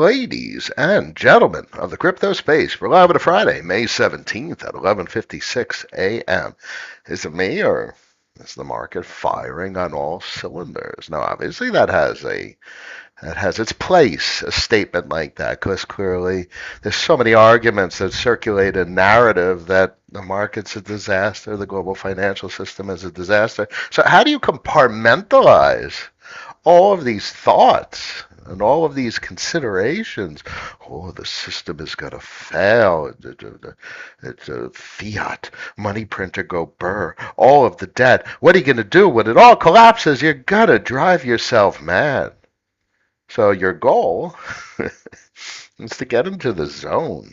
Ladies and gentlemen of the crypto space, we're live on a Friday, May 17th at 11:56 a.m. Is it me or is the market firing on all cylinders? Now, obviously, that has its place, a statement like that, because clearly there's so many arguments that circulate a narrative that the market's a disaster, the global financial system is a disaster. So how do you compartmentalize all of these thoughts and all of these considerations? Oh, the system is going to fail. It's a fiat, money printer go burr, all of the debt. What are you going to do when it all collapses? You're going to drive yourself mad. So your goal is to get into the zone.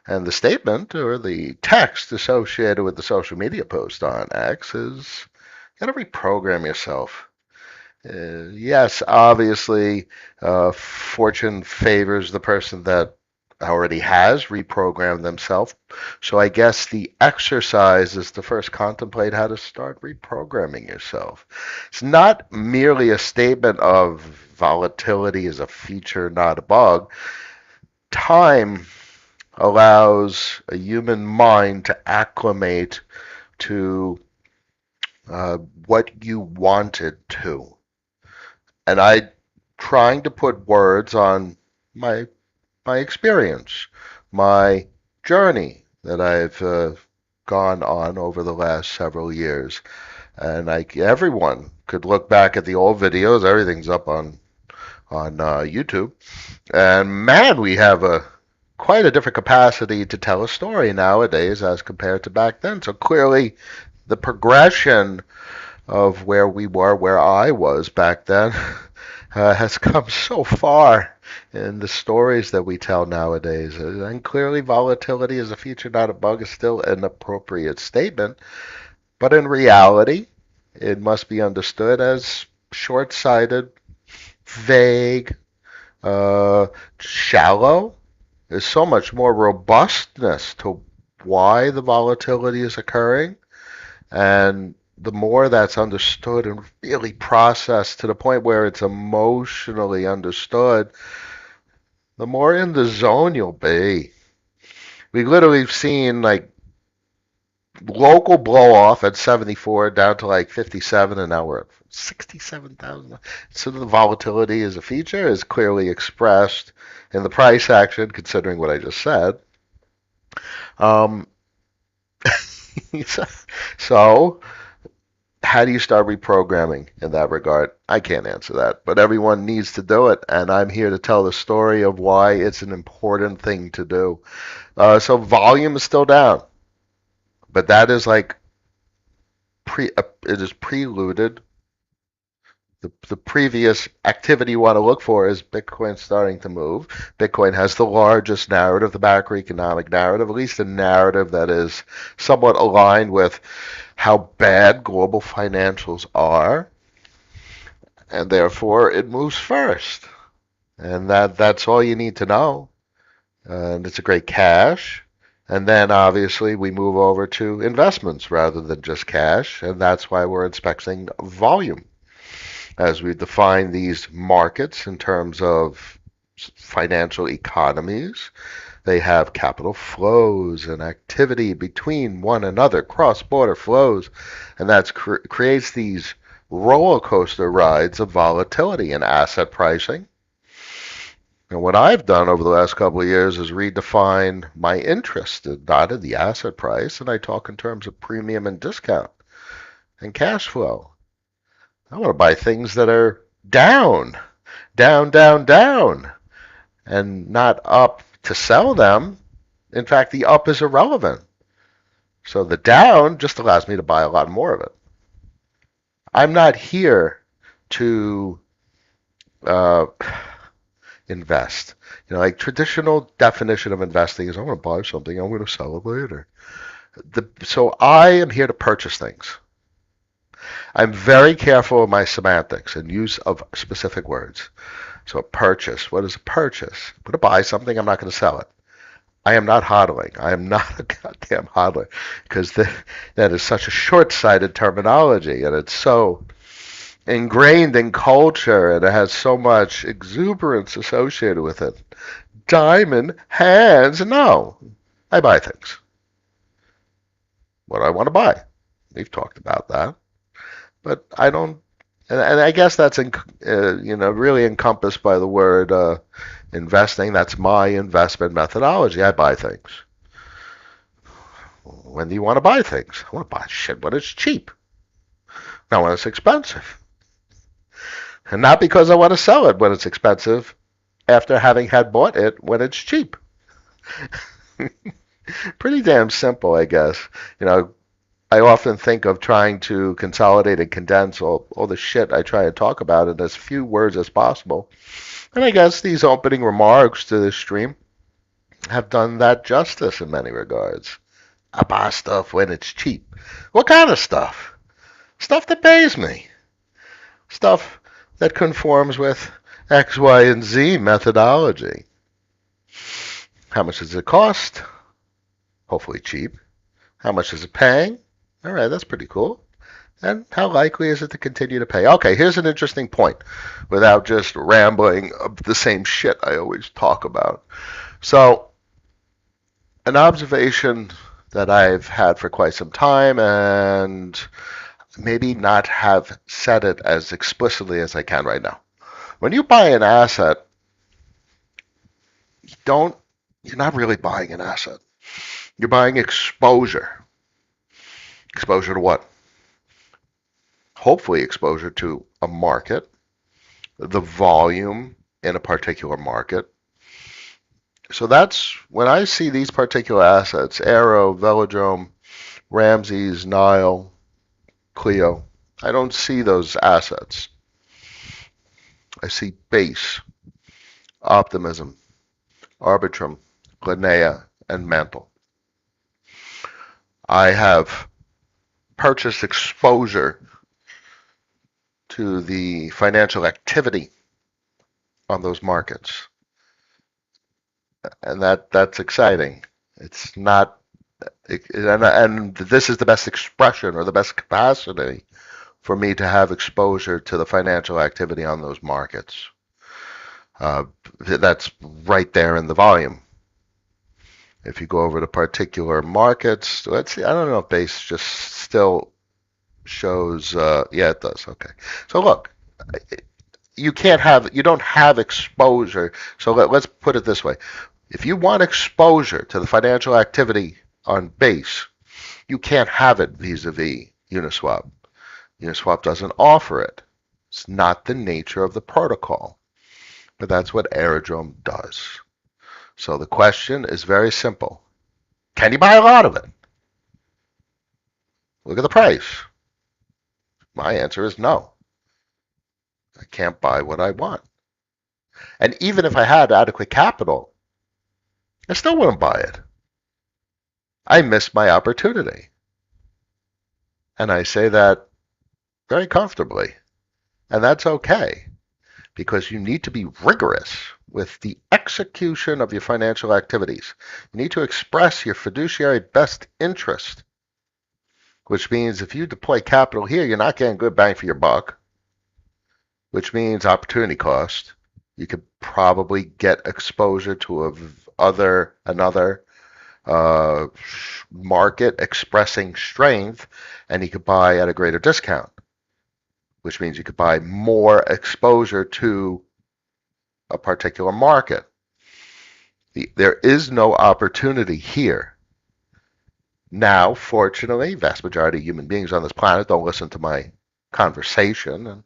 And the statement or the text associated with the social media post on X is you got to reprogram yourself. Yes, obviously, fortune favors the person that already has reprogrammed themselves. So I guess the exercise is to first contemplate how to start reprogramming yourself. It's not merely a statement of volatility is a feature, not a bug. Time allows a human mind to acclimate to what you want it to. And I trying to put words on my experience, my journey that I've gone on over the last several years. And everyone could look back at the old videos. Everything's up on YouTube. And man, we have quite a different capacity to tell a story nowadays as compared to back then. So clearly, the progression of where we were, where I was back then, has come so far in the stories that we tell nowadays. And clearly, volatility is a feature, not a bug, is still an appropriate statement. But in reality, it must be understood as short-sighted, vague, shallow. There's so much more robustness to why the volatility is occurring. And the more that's understood and really processed to the point where it's emotionally understood, the more in the zone you'll be. We literally have seen like local blow off at 74 down to like 57, and now we're at 67,000. So the volatility as a feature is clearly expressed in the price action, considering what I just said. So how do you start reprogramming in that regard? I can't answer that, but everyone needs to do it, and I'm here to tell the story of why it's an important thing to do. So volume is still down, but that is like it is preluded. The previous activity you want to look for is Bitcoin starting to move. Bitcoin has the largest narrative, the macroeconomic narrative, at least a narrative that is somewhat aligned with how bad global financials are, and therefore it moves first. And that's all you need to know. And it's a great cash. And then obviously we move over to investments rather than just cash, and that's why we're inspecting volume. As we define these markets in terms of financial economies, they have capital flows and activity between one another, cross-border flows, and that creates these roller coaster rides of volatility and asset pricing. And what I've done over the last couple of years is redefine my interest, not in the asset price, and I talk in terms of premium and discount and cash flow. I want to buy things that are down, down, down, down, and not up to sell them. In fact, the up is irrelevant. So the down just allows me to buy a lot more of it. I'm not here to invest. Like traditional definition of investing is I'm going to buy something, I'm going to sell it later. So I am here to purchase things. I'm very careful of my semantics and use of specific words. So a purchase, what is a purchase? I'm going to buy something, I'm not going to sell it. I am not hodling. I am not a goddamn hodler, because that is such a short-sighted terminology, and it's so ingrained in culture and it has so much exuberance associated with it. Diamond hands. No, I buy things. What do I want to buy? We've talked about that, but I don't. And I guess that's really encompassed by the word investing. That's my investment methodology. I buy things. When do you want to buy things? I want to buy shit when it's cheap, not when it's expensive. And not because I want to sell it when it's expensive after having had bought it when it's cheap. Pretty damn simple, I guess. I often think of trying to consolidate and condense all the shit I try and talk about in as few words as possible. And I guess these opening remarks to this stream have done that justice in many regards. I buy stuff when it's cheap. What kind of stuff? Stuff that pays me. Stuff that conforms with X, Y, and Z methodology. How much does it cost? Hopefully cheap. How much is it paying? All right, that's pretty cool. And how likely is it to continue to pay? Okay, here's an interesting point without just rambling of the same shit I always talk about. So, an observation that I've had for quite some time and maybe not have said it as explicitly as I can right now. When you buy an asset, you're not really buying an asset. You're buying exposure. Exposure to what? Hopefully exposure to a market, the volume in a particular market. So that's when I see these particular assets, Aero, Velodrome, Ramses, Nile, Clio, I don't see those assets. I see base, optimism, Arbitrum, Linnea, and Mantle. I have purchased exposure to the financial activity on those markets. And that's exciting. It's not, and this is the best expression or the best capacity for me to have exposure to the financial activity on those markets. That's right there in the volume. If you go over to particular markets, let's see, I don't know if base just still shows, yeah, it does. Okay. So look, you don't have exposure. So let's put it this way. If you want exposure to the financial activity on base, you can't have it vis-a-vis Uniswap. Uniswap doesn't offer it. It's not the nature of the protocol. But that's what Aerodrome does. So the question is very simple. Can you buy a lot of it? Look at the price. My answer is no. I can't buy what I want. And even if I had adequate capital, I still wouldn't buy it. I missed my opportunity. And I say that very comfortably. And that's okay, because you need to be rigorous with the execution of your financial activities. You need to express your fiduciary best interest, which means if you deploy capital here, you're not getting good bang for your buck, which means opportunity cost. You could probably get exposure to another market expressing strength, and you could buy at a greater discount, which means you could buy more exposure to a particular market. There is no opportunity here. Now, fortunately, vast majority of human beings on this planet don't listen to my conversation, and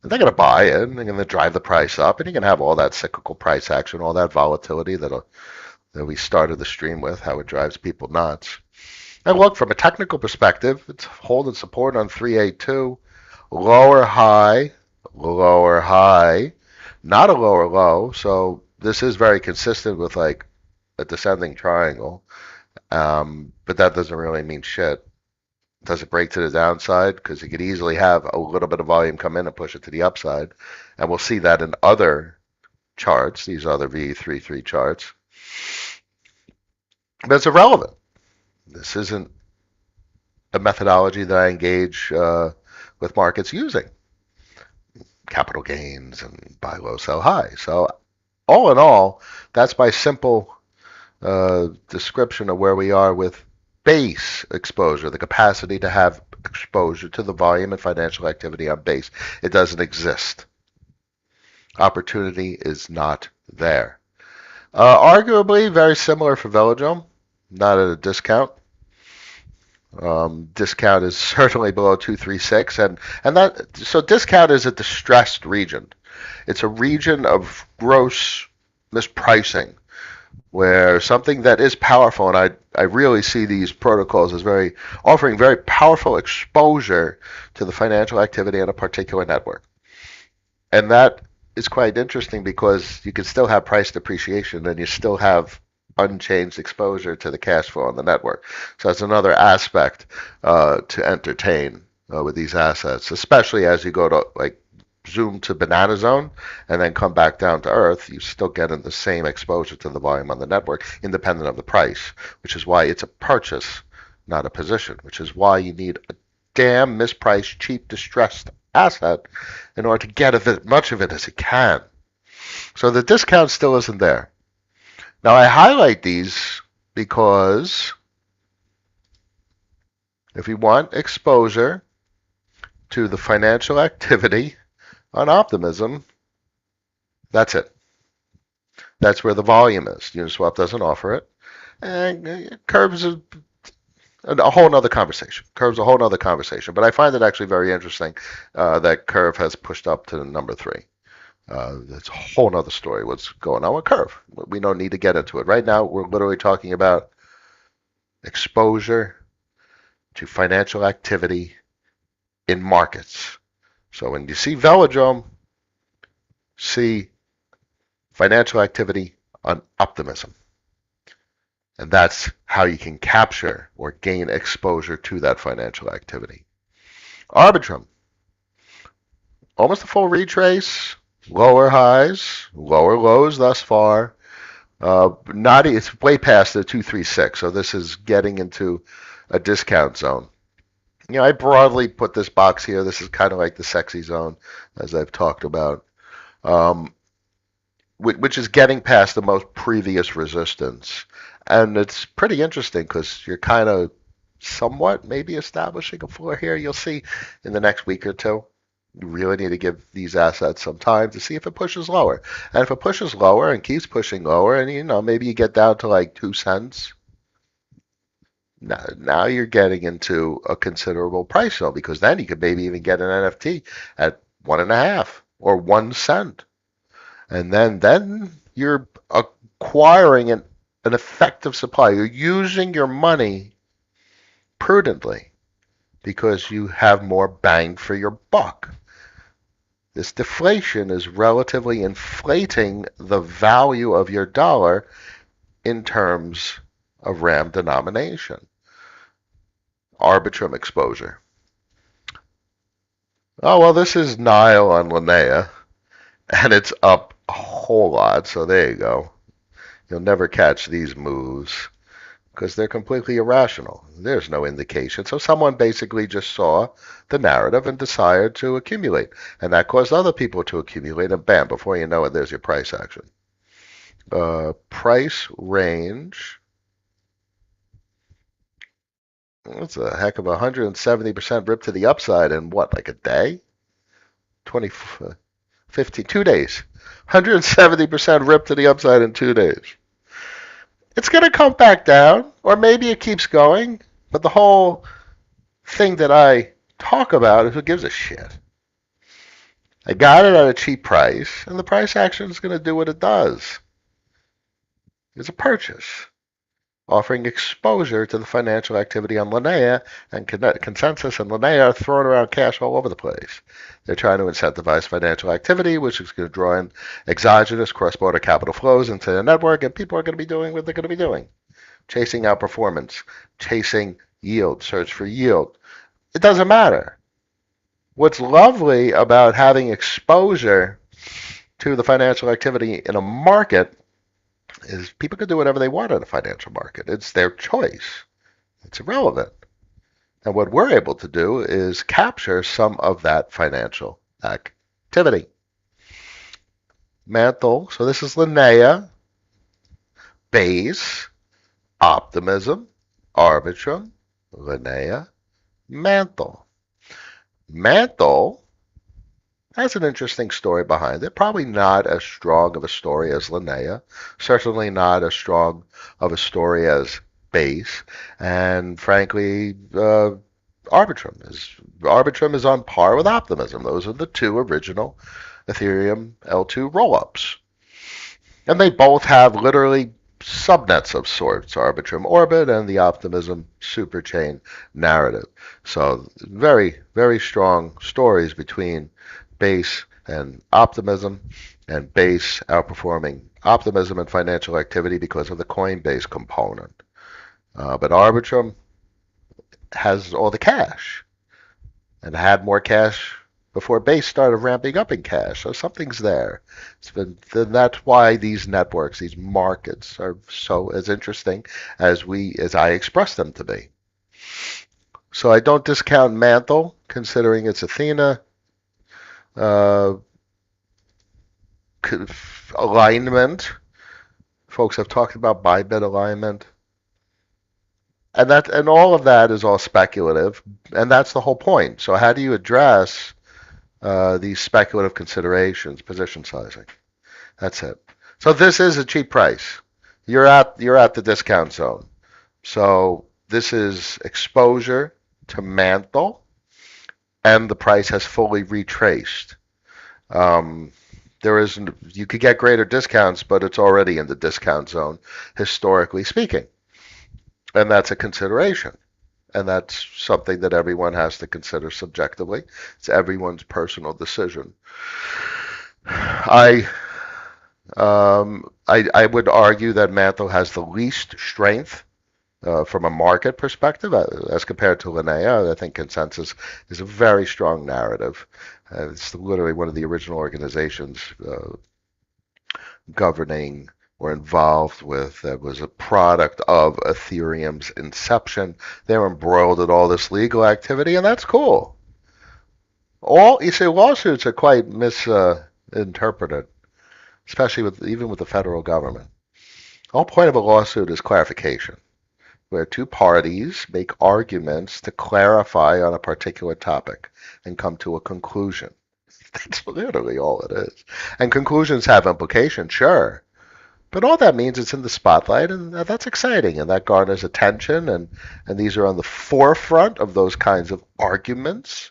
they're going to buy it, and they're going to drive the price up, and you're going to have all that cyclical price action, all that volatility that we started the stream with, how it drives people nuts. And look, from a technical perspective, it's holding support on 382, lower high, not a lower low, so this is very consistent with like a descending triangle, but that doesn't really mean shit. Does it break to the downside? Because you could easily have a little bit of volume come in and push it to the upside, and we'll see that in other charts, these other V33 charts. But it's irrelevant. This isn't a methodology that I engage with markets using. capital gains and buy low, sell high. So all in all, that's my simple description of where we are with base exposure, the capacity to have exposure to the volume and financial activity on base. It doesn't exist. Opportunity is not there. Arguably very similar for Velodrome, not at a discount. Discount is certainly below 236, and that so discount is a distressed region. It's a region of gross mispricing where something that is powerful, and I really see these protocols as offering very powerful exposure to the financial activity in a particular network. And that is quite interesting because you can still have price depreciation and you still have unchanged exposure to the cash flow on the network. So that's another aspect to entertain with these assets, especially as you go to like zoom to banana zone and then come back down to earth. You still get in the same exposure to the volume on the network independent of the price, which is why it's a purchase, not a position, which is why you need a damn mispriced, cheap, distressed asset in order to get as much of it as you can. So the discount still isn't there. Now I highlight these because if you want exposure to the financial activity on optimism, that's it. That's where the volume is. Uniswap doesn't offer it. And curves a whole other conversation. Curve's a whole other conversation. But I find it actually very interesting that Curve has pushed up to number 3. It's a whole other story what's going on with Curve. We don't need to get into it. Right now, we're literally talking about exposure to financial activity in markets. So when you see Velodrome, see financial activity on optimism. And that's how you can capture or gain exposure to that financial activity. Arbitrum, almost a full retrace, lower highs, lower lows thus far. It's way past the 236, so this is getting into a discount zone. I broadly put this box here. This is kind of like the sexy zone, as I've talked about, which is getting past the most previous resistance. And it's pretty interesting because you're kind of somewhat maybe establishing a floor here. You'll see in the next week or two. You really need to give these assets some time to see if it pushes lower. And if it pushes lower and keeps pushing lower, and maybe you get down to like 2 cents, now you're getting into a considerable price zone because then you could maybe even get an NFT at 1.5 or 1 cent. And then you're acquiring an effective supply. You're using your money prudently because you have more bang for your buck. This deflation is relatively inflating the value of your dollar in terms of RAM denomination. Arbitrum exposure. Oh, well, this is Nile on Linnea, and it's up a whole lot, so there you go. You'll never catch these moves because they're completely irrational. There's no indication. So someone basically just saw the narrative and decided to accumulate. And that caused other people to accumulate, and bam, before you know it, there's your price action. Price range. That's a heck of 170% rip to the upside in what, like a day? 2 days. 170% rip to the upside in 2 days. It's going to come back down, or maybe it keeps going, but the whole thing that I talk about is who gives a shit. I got it at a cheap price, and the price action is going to do what it does. It's a purchase, offering exposure to the financial activity on Linnea, and Consensus and Linnea are throwing around cash all over the place. They're trying to incentivize financial activity, which is going to draw in exogenous cross-border capital flows into the network, and people are going to be doing what they're going to be doing. Chasing outperformance, chasing yield, search for yield. It doesn't matter. What's lovely about having exposure to the financial activity in a market is people can do whatever they want in a financial market. It's their choice. It's irrelevant. And what we're able to do is capture some of that financial activity. activity. Mantle, so this is Linnea, base, optimism, arbitrum, Linnea, mantle. Mantle has an interesting story behind it. Probably not as strong of a story as Linnea. Certainly not as strong of a story as base. And frankly, Arbitrum is on par with Optimism. Those are the two original Ethereum L2 rollups. And they both have literally subnets of sorts, Arbitrum Orbit and the Optimism Superchain narrative. So very, very strong stories between base and Optimism, and base outperforming Optimism and financial activity because of the Coinbase component. But Arbitrum has all the cash and had more cash before Base started ramping up in cash. So something's there. That's why these networks, these markets, are so as interesting as I express them to be. So I don't discount Mantle, considering it's Athena. Alignment. Folks have talked about buy-bid alignment. And all of that is all speculative, and that's the whole point. So how do you address these speculative considerations? Position sizing. That's it. So this is a cheap price. You're at the discount zone. So this is exposure to Mantle, and the price has fully retraced. You could get greater discounts, but it's already in the discount zone, historically speaking. And that's a consideration. And that's something that everyone has to consider subjectively. It's everyone's personal decision. I would argue that Mantle has the least strength from a market perspective as compared to Linnea. I think Consensus is a very strong narrative. It's literally one of the original organizations governing or involved with that was a product of Ethereum's inception. They were embroiled in all this legal activity, and that's cool. You see, lawsuits are quite misinterpreted, especially even with the federal government. The whole point of a lawsuit is clarification, where two parties make arguments to clarify on a particular topic and come to a conclusion. That's literally all it is. And conclusions have implications, sure. But all that means it's in the spotlight, and that's exciting, and that garners attention, and these are on the forefront of those kinds of arguments,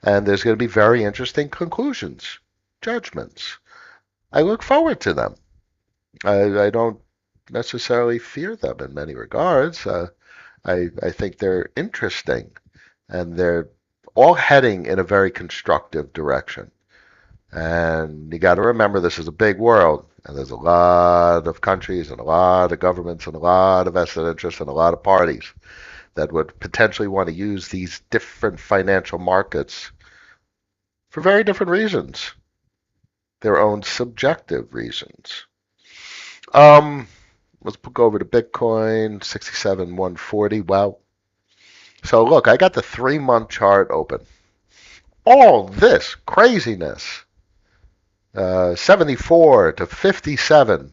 and there's going to be very interesting conclusions, judgments. I look forward to them. I don't necessarily fear them in many regards. I think they're interesting, and they're all heading in a very constructive direction. And you got to remember, this is a big world, and there's a lot of countries and a lot of governments and a lot of vested interests and a lot of parties that would potentially want to use these different financial markets for very different reasons, their own subjective reasons. Let's go over to Bitcoin, 67,140. Wow. So look, I got the 3-month chart open. All this craziness. 74 to 57.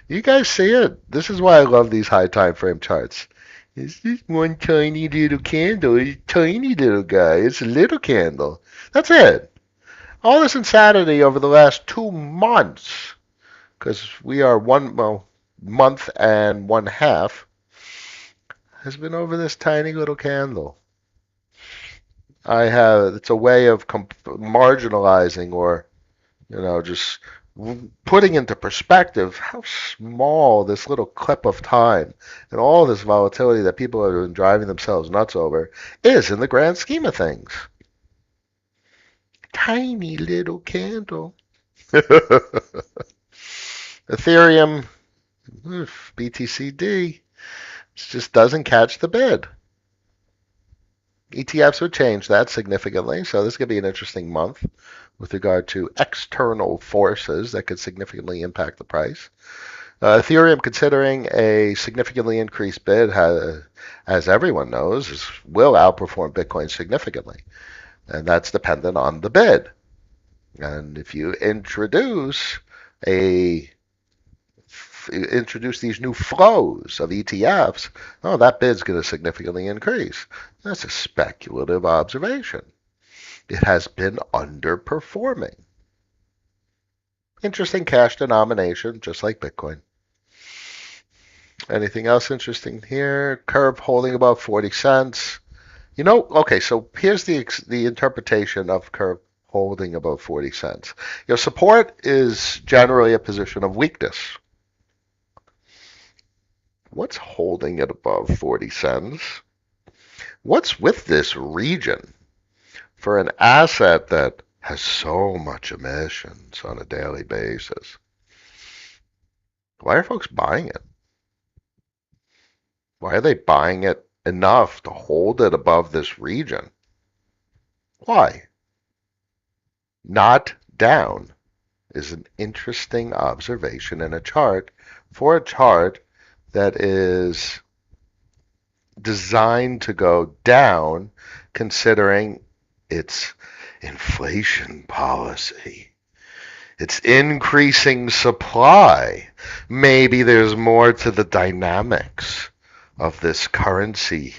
You guys see it? This is why I love these high time frame charts. It's just one tiny little candle. It's a tiny little guy. It's a little candle. That's it. All this insanity over the last 2 months, because we are month and 1/2, has been over this tiny little candle. It's a way of marginalizing, or just putting into perspective how small this little clip of time and all this volatility that people have been driving themselves nuts over is in the grand scheme of things. Tiny little candle. Ethereum, BTCD, just doesn't catch the bid. ETFs would change that significantly, so this could be an interesting month with regard to external forces that could significantly impact the price. Ethereum, considering a significantly increased bid, as everyone knows, will outperform Bitcoin significantly, and that's dependent on the bid. And if you introduce these new flows of ETFs, oh, that bid's going to significantly increase. That's a speculative observation. It has been underperforming. Interesting cash denomination, just like Bitcoin. Anything else interesting here? Curve holding above 40 cents. Okay, so here's the interpretation of curve holding above 40 cents. Support is generally a position of weakness. What's holding it above 40 cents? What's with this region for an asset that has so much emissions on a daily basis? Why are folks buying it? Why are they buying it enough to hold it above this region? Why? Not down is an interesting observation in a chart for a chart that is designed to go down considering its inflation policy. It's increasing supply. Maybe there's more to the dynamics of this currency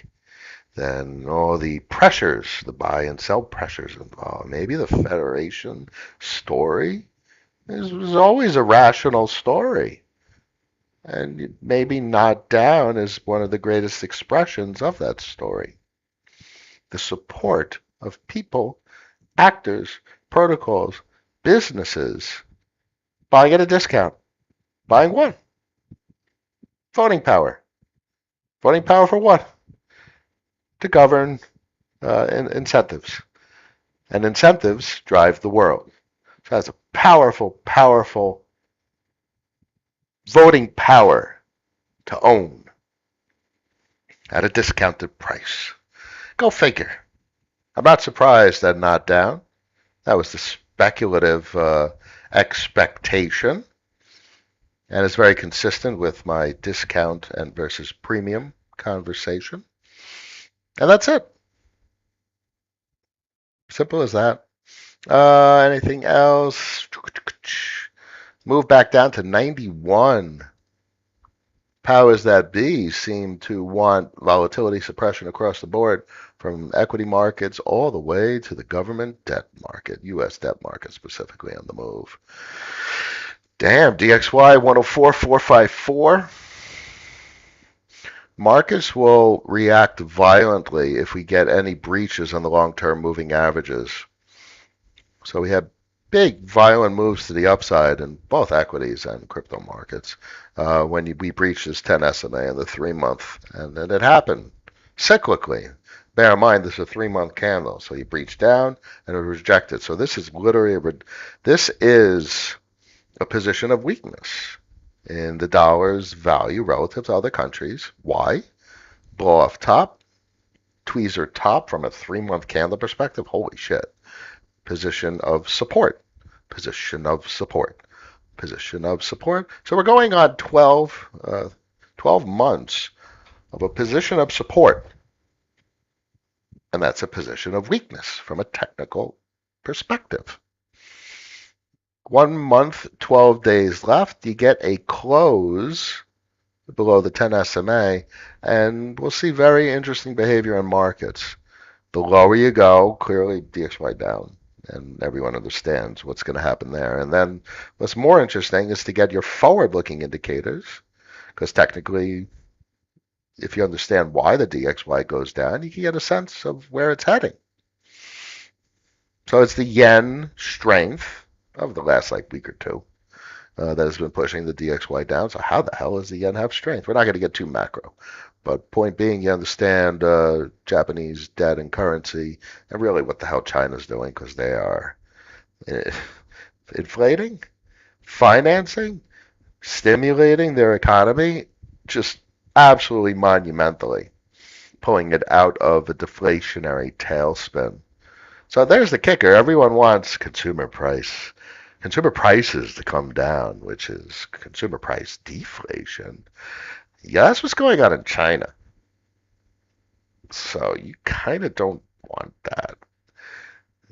than all the pressures, the buy and sell pressures involved. Maybe the Federation story is always a rational story. And maybe not down is one of the greatest expressions of that story. The support of people, actors, protocols, businesses buying at a discount. Buying what? Voting power. Voting power for what? To govern incentives. And incentives drive the world. So that's a powerful, powerful voting power to own at a discounted price. Go figure. I'm not surprised that not down. That was the speculative expectation. And it's very consistent with my discount and versus premium conversation. And that's it. Simple as that. Anything else? Move back down to 91. Powers that be seem to want volatility suppression across the board from equity markets all the way to the government debt market, U.S. debt market specifically on the move. Damn, DXY 104,454. Markets will react violently if we get any breaches on the long-term moving averages. So we had big violent moves to the upside in both equities and crypto markets when we breached this 10 SMA in the 3-month. And it happened cyclically. Bear in mind, this is a 3-month candle. So you breached down and it was rejected. So this is literally a position of weakness in the dollar's value relative to other countries. Why? Blow off top, tweezer top from a 3-month candle perspective. Holy shit. Position of support, position of support, position of support. So we're going on 12 months of a position of support. And that's a position of weakness from a technical perspective. 1 month, 12 days left. You get a close below the 10 SMA, and we'll see very interesting behavior in markets. The lower you go, clearly DXY down. And everyone understands what's going to happen there. And then what's more interesting is to get your forward-looking indicators, because technically, if you understand why the DXY goes down, you can get a sense of where it's heading. So it's the yen strength of the last week or two that has been pushing the DXY down. So how the hell does the yen have strength? We're not going to get too macro. But point being, you understand Japanese debt and currency, and really what the hell China's doing, because they are inflating, financing, stimulating their economy, just absolutely monumentally, pulling it out of a deflationary tailspin. So there's the kicker. Everyone wants consumer prices to come down, which is consumer price deflation. Yeah, that's what's going on in China. So you kind of don't want that.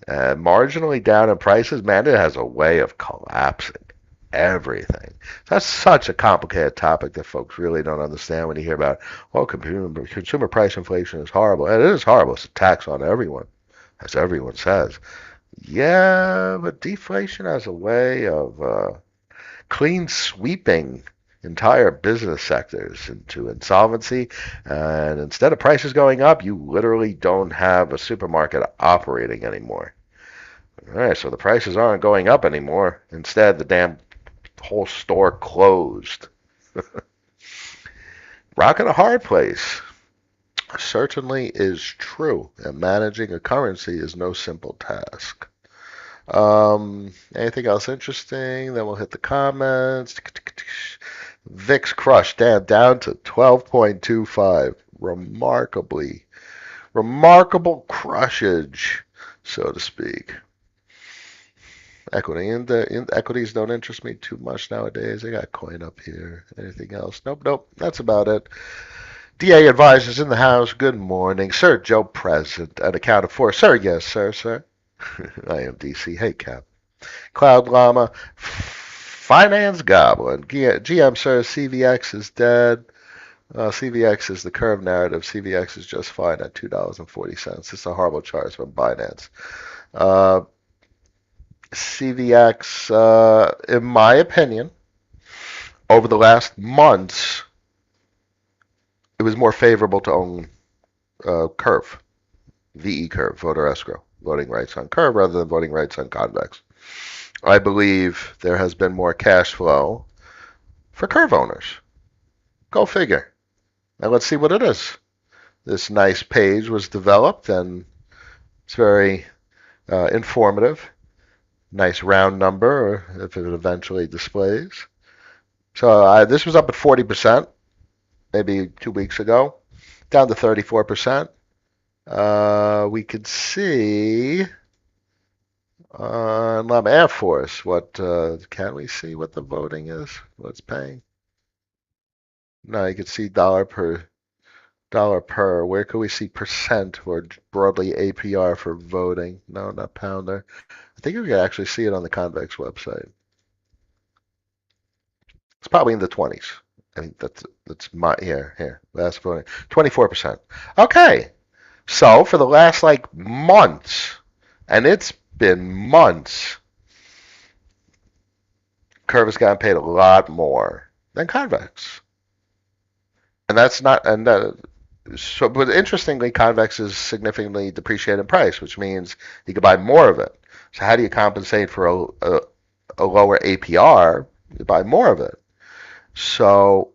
Marginally down in prices, man, it has a way of collapsing everything. That's such a complicated topic that folks really don't understand when you hear about, well, consumer price inflation is horrible. And it is horrible. It's a tax on everyone, as everyone says. Yeah, but deflation has a way of clean sweeping entire business sectors into insolvency. And instead of prices going up, you literally don't have a supermarket operating anymore. All right, so the prices aren't going up anymore. Instead, the damn whole store closed. Rock in a hard place certainly is true, and managing a currency is no simple task. Anything else interesting? Then we'll hit the comments. VIX crushed down to 12.25. Remarkable crushage, so to speak. Equities don't interest me too much nowadays. I got coin up here. Anything else? Nope. That's about it. DA advisors in the house. Good morning. Sir Joe present and accounted for. Sir, yes, sir. I am DC. Hey, Cap. Cloud Llama. Finance Goblin. GM, sir. CVX is dead. CVX is the curve narrative. CVX is just fine at $2.40. It's a horrible charge from Binance. CVX, in my opinion, over the last months, it was more favorable to own Curve, VE Curve, voter escrow, voting rights on Curve rather than voting rights on Convex. I believe there has been more cash flow for Curve owners. Go figure. Now let's see what it is. This nice page was developed and it's very informative. Nice round number, if it eventually displays. So this was up at 40%, maybe 2 weeks ago, down to 34%. We could see on Llama Air Force can we see what the voting is? What it's paying? No, you could see dollar per. Where could we see percent or broadly APR for voting? No, not pounder. I think we can actually see it on the Convex website. It's probably in the 20s. I think that's my here. Last voting, 24%. Okay, so for the last months, and it's been months, Curve has gotten paid a lot more than Convex, and that's not so. But interestingly, Convex is significantly depreciated in price, which means you could buy more of it. So how do you compensate for a lower APR? You buy more of it. So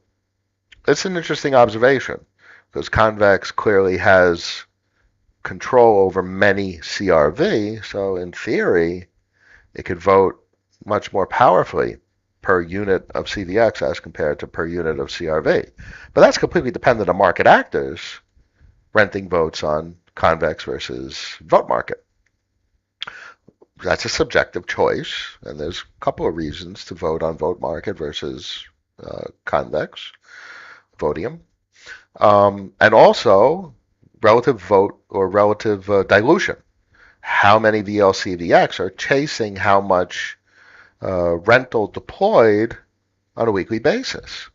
it's an interesting observation because Convex clearly has control over many CRV. So in theory, it could vote much more powerfully per unit of CVX as compared to per unit of CRV. But that's completely dependent on market actors renting votes on Convex versus vote market. That's a subjective choice, and there's a couple of reasons to vote on vote market versus Convex, Vodium. And also relative vote or relative dilution. How many VLCVX are chasing how much rental deployed on a weekly basis?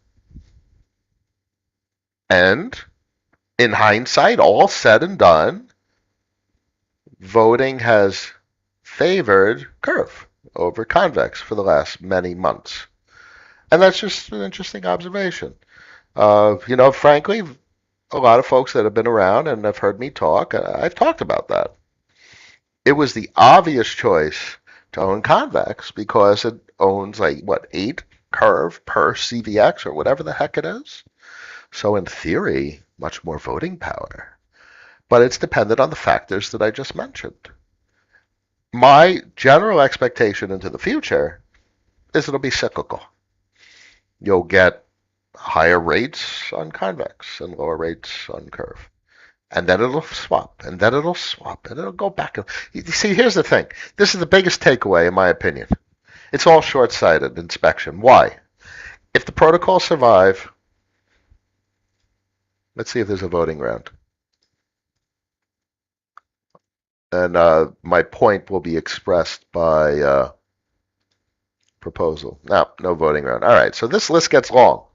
And in hindsight, all said and done, voting has favored Curve over Convex for the last many months. And that's just an interesting observation. Frankly, a lot of folks that have been around and have heard me talk, I've talked about that. It was the obvious choice to own Convex because it owns 8 Curve per CVX or whatever the heck it is. So in theory, much more voting power. But it's dependent on the factors that I just mentioned. My general expectation into the future is it'll be cyclical. You'll get higher rates on Convex and lower rates on Curve. And then it'll swap, and then it'll swap, and it'll go back. You see, here's the thing. This is the biggest takeaway, in my opinion. It's all short-sighted inspection. Why? If the protocols survive, let's see if there's a voting round. And my point will be expressed by proposal. No voting round. All right, so this list gets long.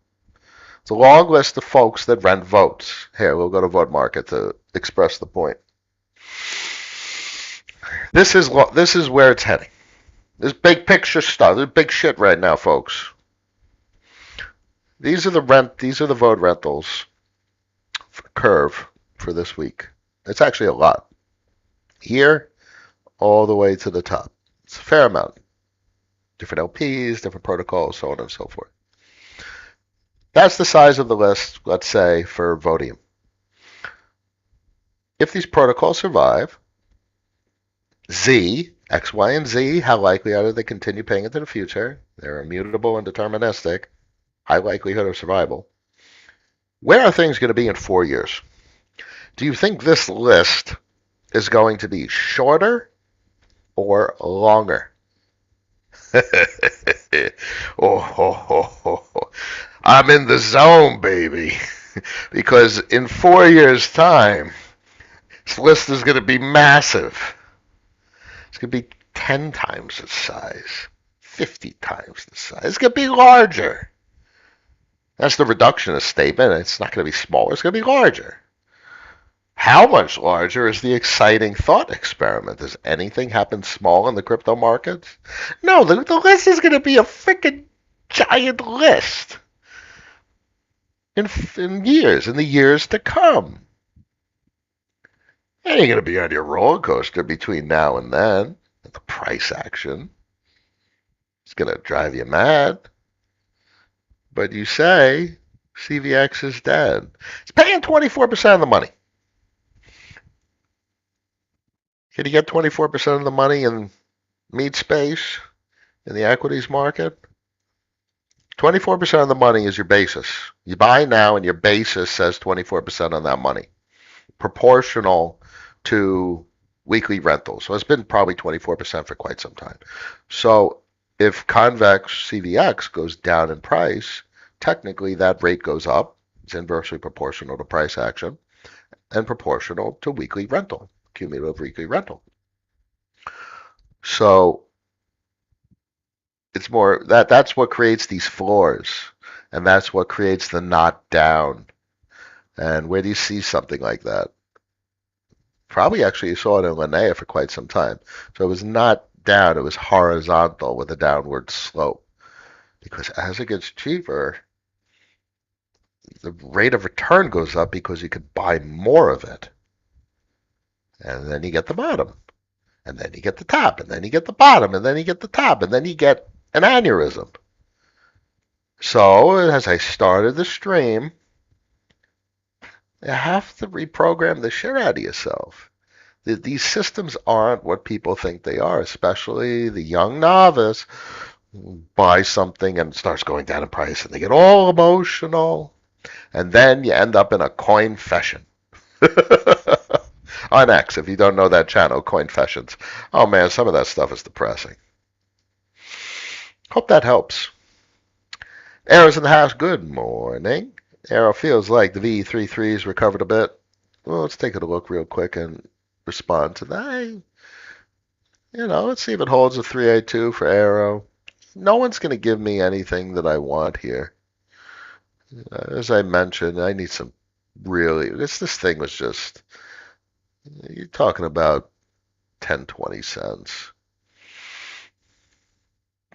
It's a long list of folks that rent votes. Here, we'll go to vote market to express the point. This is where it's heading. This big picture stuff. This big shit right now, folks. These are the vote rentals curve for this week. It's actually a lot. Here, all the way to the top. It's a fair amount. Different LPs, different protocols, so on and so forth. That's the size of the list, let's say, for Vodium. If these protocols survive, Z, X, Y, and Z, how likely are they to continue paying into the future? They're immutable and deterministic. High likelihood of survival. Where are things going to be in 4 years? Do you think this list is going to be shorter or longer? I'm in the zone, baby. Because in 4 years' time, this list is going to be massive. It's going to be 10 times its size, 50 times the size. It's going to be larger. That's the reductionist statement. It's not going to be smaller. It's going to be larger. How much larger is the exciting thought experiment? Does anything happen small in the crypto markets? No, the list is going to be a freaking giant list in the years to come. And you're going to be on your roller coaster between now and then. The price action. It's going to drive you mad. But you say CVX is dead. It's paying 24% of the money. Can you get 24% of the money in meat space in the equities market? 24% of the money is your basis. You buy now and your basis says 24% on that money. Proportional to weekly rentals. So it's been probably 24% for quite some time. So if Convex CVX goes down in price, technically that rate goes up. It's inversely proportional to price action and proportional to weekly rental, cumulative weekly rental. So it's more that's what creates these floors, and that's what creates the not down. And where do you see something like that? Probably actually you saw it in Linnea for quite some time. So it was not down, it was horizontal with a downward slope. Because as it gets cheaper, the rate of return goes up because you could buy more of it. And then you get the bottom. And then you get the top. And then you get the bottom. And then you get the top. And then you get an aneurysm. So as I started the stream, you have to reprogram the shit out of yourself. These systems aren't what people think they are, especially the young novice who buys something and starts going down in price and they get all emotional. And then you end up in a coin fashion. On X, if you don't know that channel, Coin Fashions. Oh man, some of that stuff is depressing. Hope that helps. Arrow's in the house. Good morning. Arrow feels like the V33's recovered a bit. Well, let's take a look real quick and respond to that. Let's see if it holds a 382 for Arrow. No one's going to give me anything that I want here. As I mentioned, I need some really... This thing was just... You're talking about 10, 20 cents.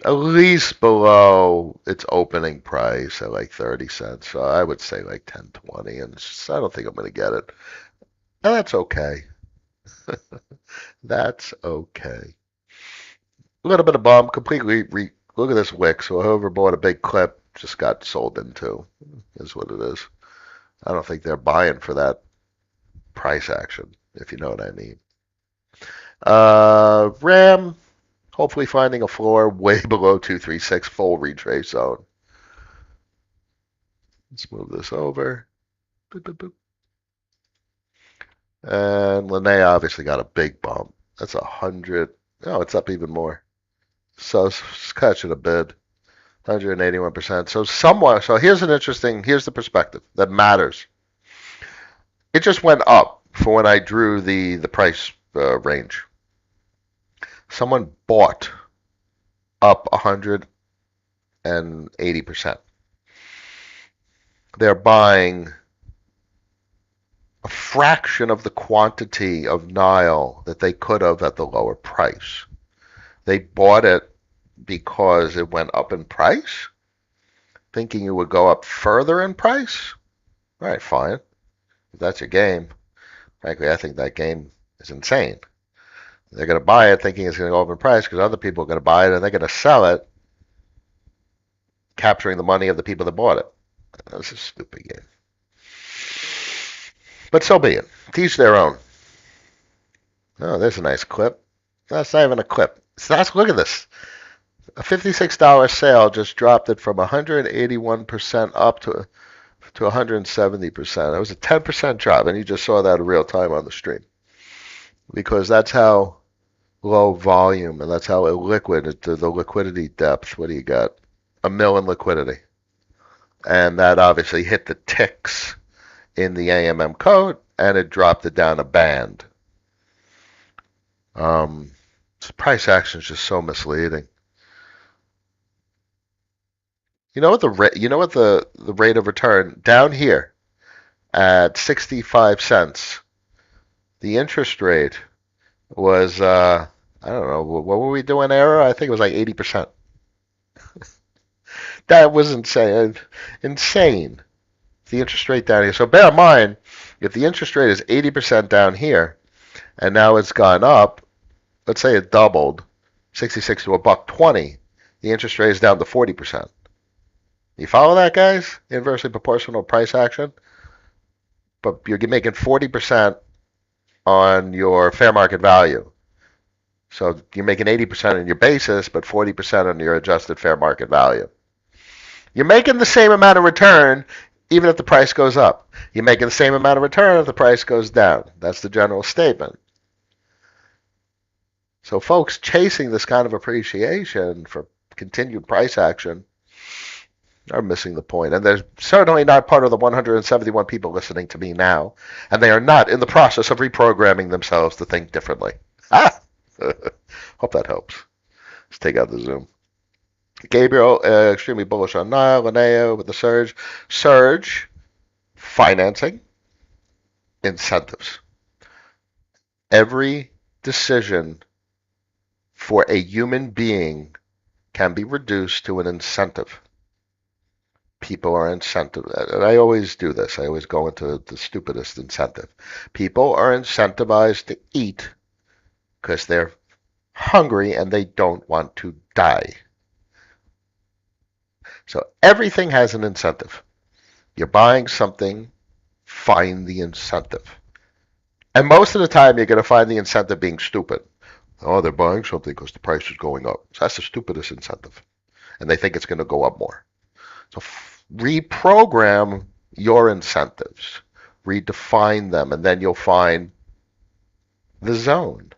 At least below its opening price at like 30 cents. So I would say like 10, 20. And I don't think I'm going to get it. And that's okay. That's okay. A little bit of bump. Completely look at this wick. So whoever bought a big clip just got sold into. Is what it is. I don't think they're buying for that price action, if you know what I mean. RAM, hopefully finding a floor way below 236, full retrace zone. Let's move this over. Boop, boop, boop. And Linnea obviously got a big bump. That's 100. Oh, it's up even more. So it's catching a bid. 181%. So somewhat. So here's the perspective that matters. It just went up for when I drew the price range. Someone bought up 180%. They're buying a fraction of the quantity of Nile that they could have at the lower price. They bought it because it went up in price, thinking it would go up further in price. All right, fine. If that's your game. Frankly, I think that game is insane. They're going to buy it thinking it's going to go up in price because other people are going to buy it and they're going to sell it, capturing the money of the people that bought it. That's a stupid game. But so be it. Teach their own. Oh, there's a nice clip. That's not even a clip. Look at this. A $56 sale just dropped it from 181% up to 170%. It was a 10% drop, and you just saw that in real time on the stream. Because that's how low volume, and that's how illiquid, the liquidity depth. What do you got? $1 million liquidity. And that obviously hit the ticks in the AMM code, and it dropped it down a band. Price action is just so misleading. You know what the rate of return down here at 65 cents, the interest rate was I don't know, what were we doing error? I think it was like 80%. That was insane. Insane. The interest rate down here. So bear in mind, if the interest rate is 80% down here, and now it's gone up, let's say it doubled, 66 to $1.20, the interest rate is down to 40%. You follow that, guys? Inversely proportional price action. But you're making 40% on your fair market value. So you're making 80% on your basis, but 40% on your adjusted fair market value. You're making the same amount of return even if the price goes up. You're making the same amount of return if the price goes down. That's the general statement. So folks chasing this kind of appreciation for continued price action are missing the point. And they're certainly not part of the 171 people listening to me now. And they are not in the process of reprogramming themselves to think differently. Hope that helps. Let's take out the Zoom. Gabriel, extremely bullish on Nile. Linnea with the surge. Surge, financing, incentives. Every decision for a human being can be reduced to an incentive. People are incentivized. And I always do this. I always go into the stupidest incentive. People are incentivized to eat because they're hungry and they don't want to die. So everything has an incentive. You're buying something, find the incentive. And most of the time you're going to find the incentive being stupid. Oh, they're buying something because the price is going up. So that's the stupidest incentive. And they think it's going to go up more. So reprogram your incentives. Redefine them, and then you'll find the zone.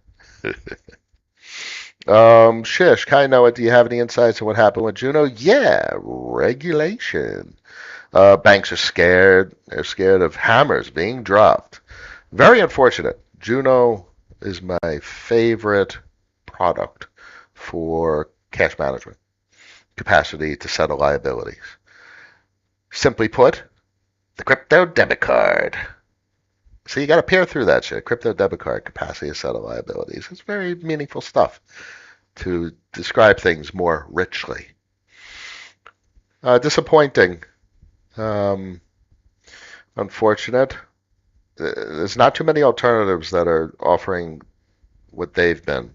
Shish, Kai Noah, do you have any insights on what happened with Juno? Yeah, regulation. Banks are scared. They're scared of hammers being dropped. Very unfortunate. Juno is my favorite product for cash management. Capacity to settle liabilities. Simply put, the crypto debit card. So you got to peer through that shit. Crypto debit card, capacity to settle liabilities. It's very meaningful stuff to describe things more richly. Disappointing. Unfortunate. There's not too many alternatives that are offering what they've been.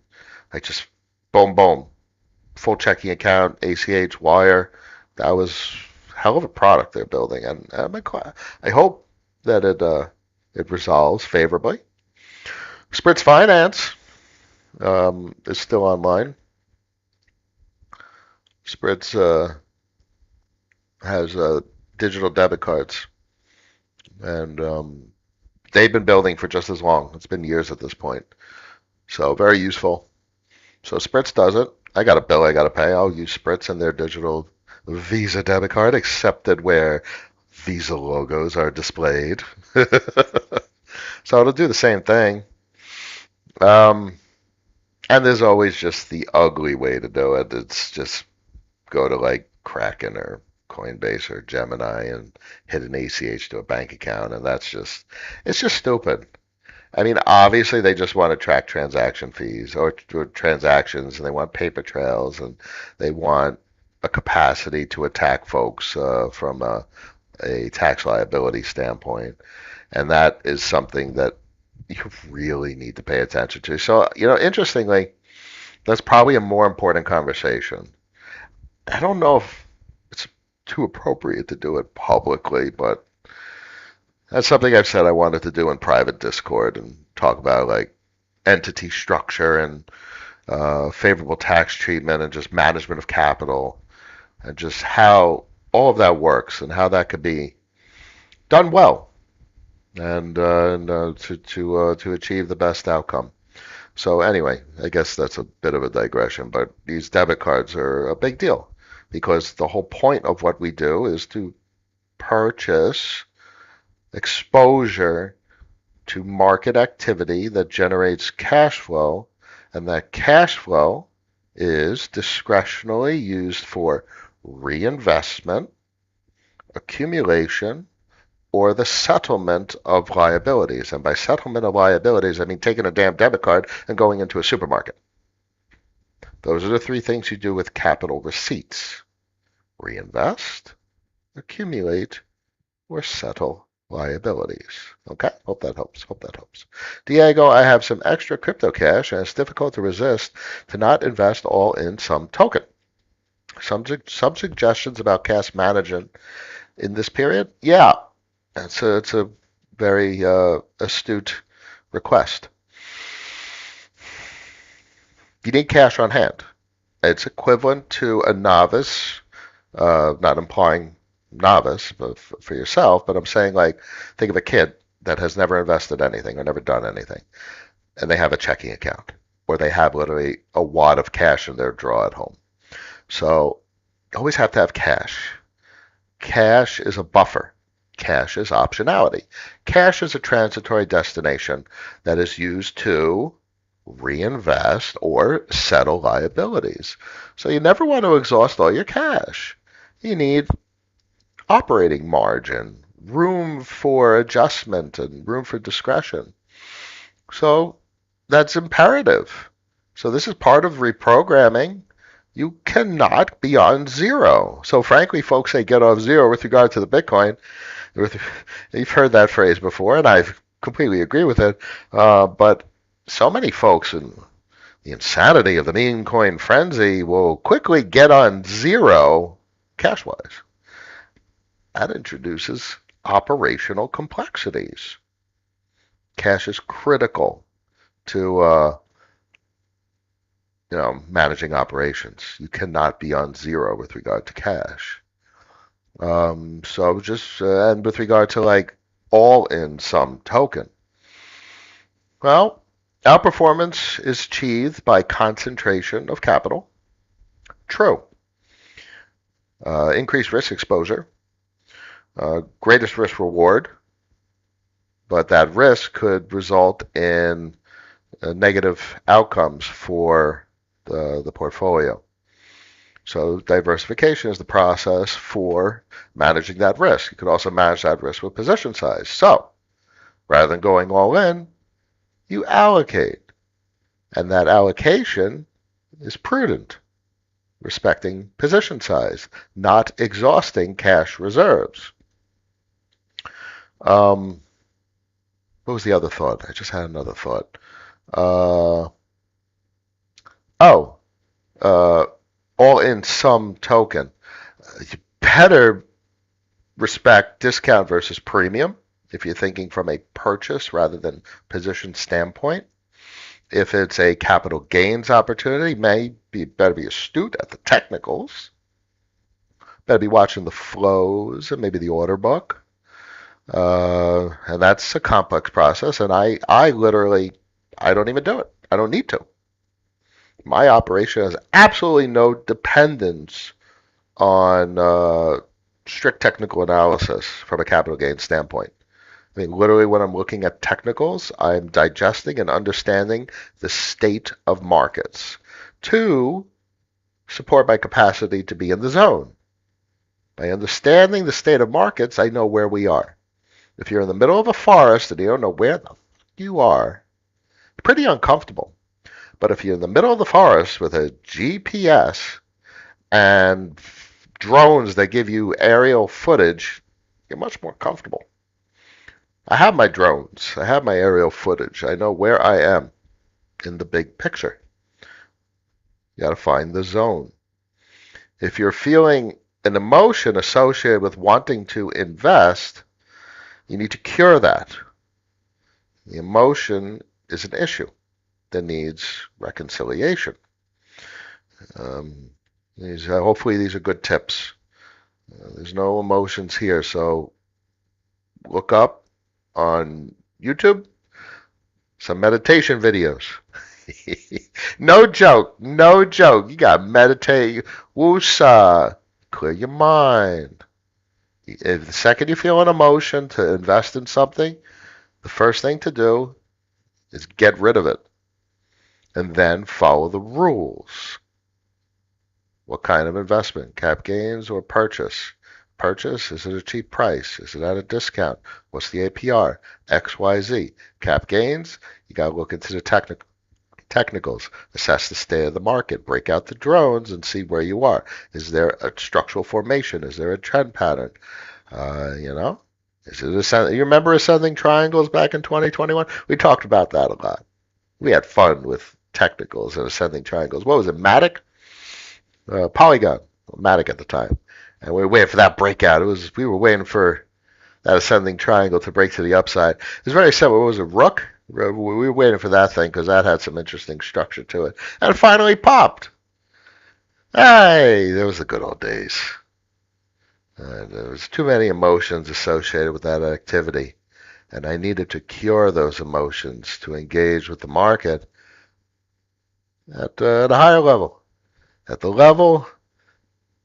Like just boom, boom. Full checking account, ACH, wire. That was a hell of a product they're building. And I hope that it resolves favorably. Spritz Finance is still online. Spritz has digital debit cards, and they've been building for just as long. It's been years at this point. So very useful. So Spritz does it. I got a bill I got to pay. I'll use Spritz and their digital Visa debit card, accepted where Visa logos are displayed. So it'll do the same thing. Um, and there's always just the ugly way to do it. It's just go to like Kraken or Coinbase or Gemini and hit an ACH to a bank account, and it's just stupid. I mean, obviously they just want to track transaction fees or transactions, and they want paper trails, and they want a capacity to attack folks from a tax liability standpoint, and that is something that you really need to pay attention to. So, interestingly, that's probably a more important conversation. I don't know if it's too appropriate to do it publicly, but that's something I've said I wanted to do in private Discord and talk about like entity structure and favorable tax treatment and just management of capital and just how all of that works and how that could be done well and to achieve the best outcome. So anyway, I guess that's a bit of a digression, but these debit cards are a big deal because the whole point of what we do is to purchase exposure to market activity that generates cash flow, and that cash flow is discretionally used for reinvestment, accumulation, or the settlement of liabilities. And by settlement of liabilities, I mean taking a damn debit card and going into a supermarket. Those are the three things you do with capital receipts: reinvest, accumulate, or settle liabilities. Okay, hope that helps. Hope that helps. Diego, I have some extra crypto cash and it's difficult to resist to not invest all in some token. Some suggestions about cash management in this period? Yeah, it's a very astute request. You need cash on hand. It's equivalent to a novice, not implying novice but for yourself, but I'm saying like think of a kid that has never invested anything or never done anything, and they have a checking account or they have literally a wad of cash in their drawer at home. So you always have to have cash. Cash is a buffer. Cash is optionality. Cash is a transitory destination that is used to reinvest or settle liabilities. So you never want to exhaust all your cash. You need operating margin, room for adjustment, and room for discretion. So that's imperative. So this is part of reprogramming. You cannot be on zero. So frankly, folks say get off zero with regard to the Bitcoin. You've heard that phrase before, and I completely agree with it. But so many folks in the insanity of the meme coin frenzy will quickly get on zero cash-wise. That introduces operational complexities. Cash is critical to managing operations. You cannot be on zero with regard to cash. So just and with regard to like all in some token, well, outperformance is achieved by concentration of capital. True. Increased risk exposure. Greatest risk reward, but that risk could result in negative outcomes for the portfolio. So diversification is the process for managing that risk. You could also manage that risk with position size. So rather than going all in, you allocate. And that allocation is prudent, respecting position size, not exhausting cash reserves. What was the other thought? I just had another thought. Uh, oh, all in some token. You better respect discount versus premium if you're thinking from a purchase rather than position standpoint. If it's a capital gains opportunity, better be astute at the technicals. Better be watching the flows and maybe the order book. And that's a complex process. And I literally, I don't even do it. I don't need to. My operation has absolutely no dependence on strict technical analysis from a capital gains standpoint. I mean, literally, when I'm looking at technicals, I'm digesting and understanding the state of markets. Two, support my capacity to be in the zone. By understanding the state of markets, I know where we are. If you're in the middle of a forest and you don't know where the you are, pretty uncomfortable. But if you're in the middle of the forest with a GPS and drones that give you aerial footage, you're much more comfortable. I have my drones. I have my aerial footage. I know where I am in the big picture. You got to find the zone. If you're feeling an emotion associated with wanting to invest, you need to cure that. The emotion is an issue that needs reconciliation. Hopefully these are good tips. There's no emotions here, so look up on YouTube some meditation videos. No joke, no joke. You got to meditate, woosah, clear your mind. If the second you feel an emotion to invest in something, the first thing to do is get rid of it and then follow the rules. What kind of investment? Cap gains or purchase? Purchase, is it a cheap price? Is it at a discount? What's the APR? XYZ. Cap gains, you got to look into the technicals, assess the state of the market, break out the drones and see where you are. Is there a structural formation? Is there a trend pattern? You know, is it you remember ascending triangles back in 2021? We talked about that a lot. We had fun with technicals and ascending triangles. What was it, Matic? Polygon, Matic at the time. And we were waiting for that breakout. We were waiting for that ascending triangle to break to the upside. It was very simple. It was a rook. We were waiting for that thing because that had some interesting structure to it. And it finally popped. Hey, those were the good old days. There was too many emotions associated with that activity. And I needed to cure those emotions to engage with the market at a higher level. At the level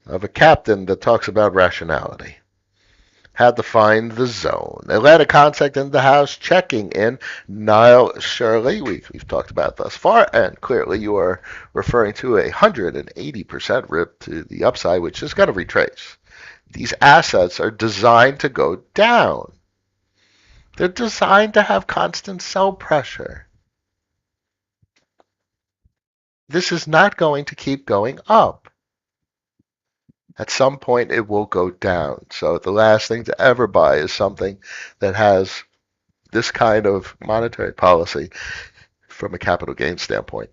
of a captain that talks about rationality. Had to find the zone. Atlanta contact in the house, checking in. Niall Shirley, we've talked about thus far, and clearly you are referring to a 180% rip to the upside, which is going to retrace. These assets are designed to go down. They're designed to have constant sell pressure. This is not going to keep going up. At some point, it will go down. So the last thing to ever buy is something that has this kind of monetary policy from a capital gain standpoint,